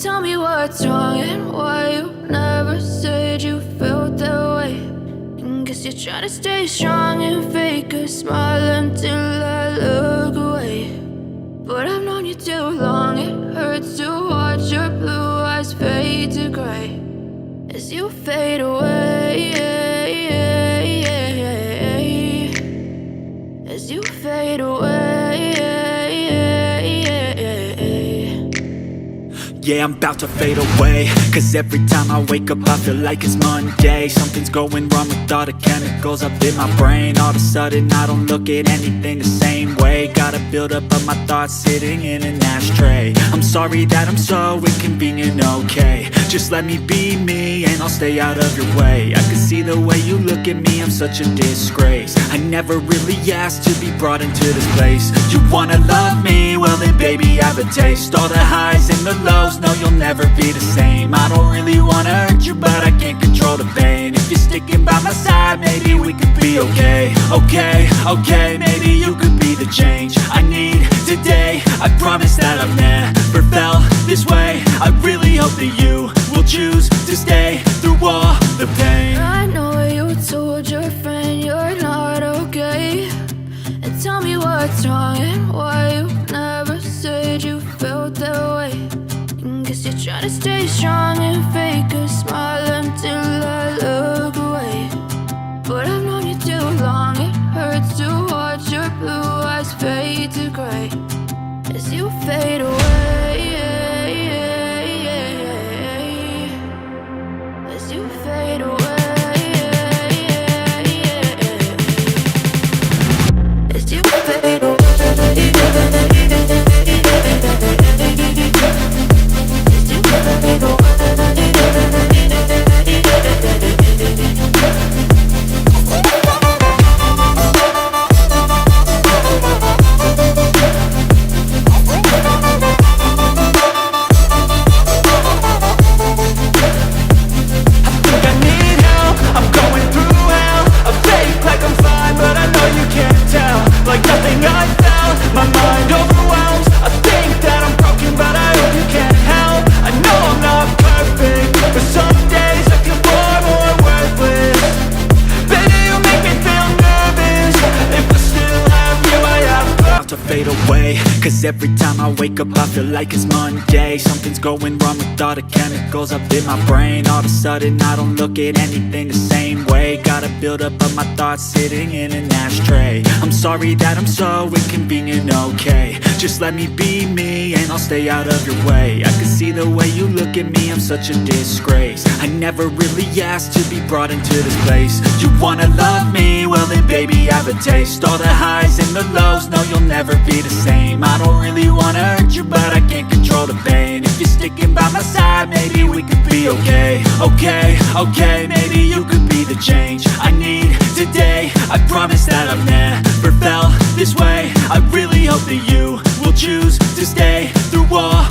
Tell me what's wrong and why you never said you felt that way. And guess you're trying to stay strong and fake a smile until I look away. But I've known you too long, it hurts to watch your blue eyes fade to gray as you fade away, as you fade away. Yeah, I'm about to fade away, cause every time I wake up I feel like it's Monday. Something's going wrong with all the chemicals up in my brain. All of a sudden I don't look at anything the same way. Gotta build up of my thoughts sitting in an ashtray. I'm sorry that I'm so inconvenient, okay. Just let me be me and I'll stay out of your way. I can see the way you look at me, I'm such a disgrace. I never really asked to be brought into this place. You wanna love me? Well then baby I have a taste. All the highs and the lows, no you'll never be the same. I don't really wanna hurt you but I can't control the pain. If you're sticking by my side maybe we could be okay. Okay, maybe you could be the change I need today. I promise that I've never felt this way. I really hope that you will choose to stay through all the pain. I know you told your friend you're not okay. And tell me what's wrong and why you never said you felt that way. And guess you're trying to stay strong and fake a smile until I look away. But I've known you too long, it hurts to watch your blue eyes fade to gray as you fade away, as you fade away, as you fade away. Fade away, cause every time I wake up I feel like it's Monday. Something's going wrong with all the chemicals up in my brain. All of a sudden I don't look at anything the same way. Gotta build up of my thoughts sitting in an ashtray. I'm sorry that I'm so inconvenient, okay. Just let me be me and I'll stay out of your way. I can see the way you look at me, I'm such a disgrace. I never really asked to be brought into this place. You wanna love me? Well then baby I have a taste. All the highs and the lows, no you'll never be the same. I don't really wanna hurt you but I can't control the pain. If you're sticking by my side maybe we could be okay. Okay, maybe you could be the change I need today. I promise that I've never felt this way. I really hope that you will choose to stay through all